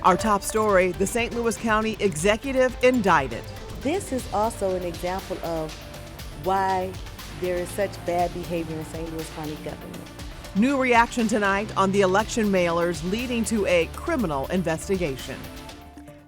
Our top story, the St. Louis County executive indicted. This is also an example of why there is such bad behavior in St. Louis County government. New reaction tonight on the election mailers leading to a criminal investigation.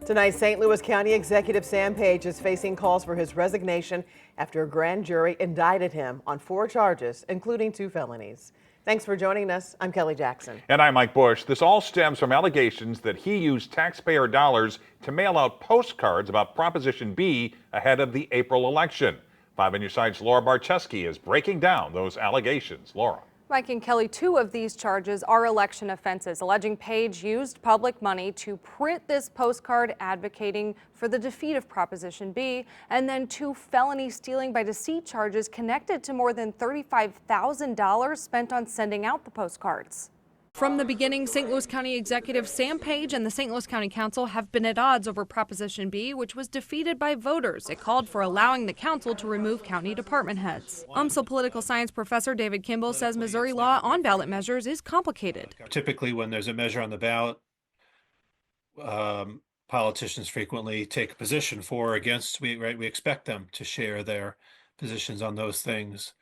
Tonight, St. Louis County Executive Sam Page is facing calls for his resignation after a grand jury indicted him on 4 charges, including 2 felonies. Thanks for joining us. I'm Kelly Jackson. And I'm Mike Bush. This all stems from allegations that he used taxpayer dollars to mail out postcards about Proposition B ahead of the April election. 5 on your side's Laura Barcheski is breaking down those allegations. Laura. Mike and Kelly, 2 of these charges are election offenses, alleging Page used public money to print this postcard advocating for the defeat of Proposition B, and then 2 felony stealing by deceit charges connected to more than $35,000 spent on sending out the postcards. From the beginning, St. Louis County Executive Sam Page and the St. Louis County Council have been at odds over Proposition B, which was defeated by voters. It called for allowing the council to remove county department heads. UMSL political science professor David Kimball says Missouri law on ballot measures is complicated. Typically, when there's a measure on the ballot, politicians frequently take a position for or against. We expect them to share their positions on those things.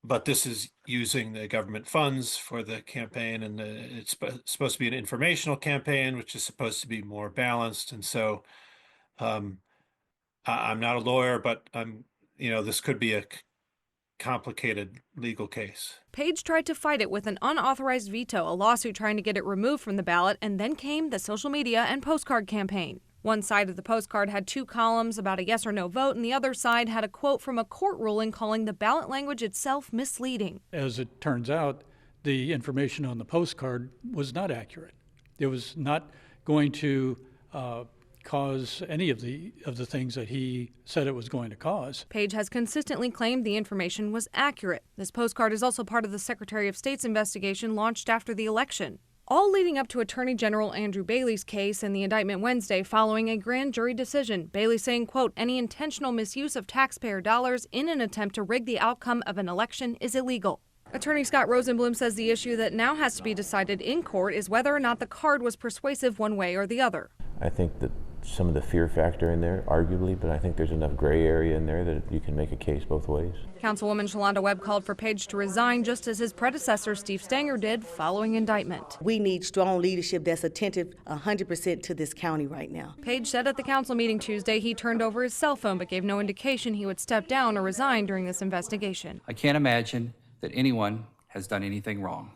But this is using the government funds for the campaign, and it's supposed to be an informational campaign, which is supposed to be more balanced. And so I'm not a lawyer, but this could be a complicated legal case. Page tried to fight it with an unauthorized veto, a lawsuit trying to get it removed from the ballot, and then came the social media and postcard campaign. One side of the postcard had 2 columns about a yes or no vote, and the other side had a quote from a court ruling calling the ballot language itself misleading. As it turns out, the information on the postcard was not accurate. It was not going to cause any of the things that he said it was going to cause. Page has consistently claimed the information was accurate. This postcard is also part of the Secretary of State's investigation launched after the election, all leading up to Attorney General Andrew Bailey's case and the indictment Wednesday following a grand jury decision. Bailey saying, quote, any intentional misuse of taxpayer dollars in an attempt to rig the outcome of an election is illegal. Attorney Scott Rosenblum says the issue that now has to be decided in court is whether or not the card was persuasive one way or the other. I think that some of the fear factor in there, arguably, but I think there's enough gray area in there that you can make a case both ways. Councilwoman Shalonda Webb called for Page to resign, just as his predecessor Steve Stenger did following indictment. We need strong leadership that's attentive 100% to this county right now. Page said at the council meeting Tuesday he turned over his cell phone but gave no indication he would step down or resign during this investigation. I can't imagine that anyone has done anything wrong.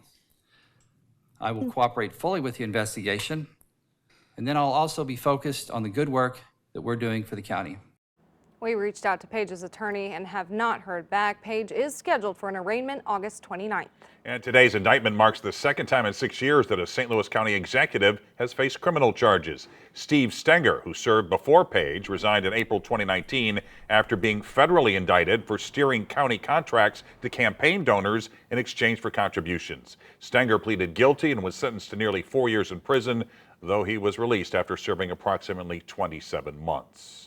I will cooperate fully with the investigation, and then I'll also be focused on the good work that we're doing for the county. We reached out to Page's attorney and have not heard back. Page is scheduled for an arraignment August 29th. And today's indictment marks the 2nd time in 6 years that a St. Louis County executive has faced criminal charges. Steve Stenger, who served before Page, resigned in April 2019 after being federally indicted for steering county contracts to campaign donors in exchange for contributions. Stenger pleaded guilty and was sentenced to nearly 4 years in prison, though he was released after serving approximately 27 months.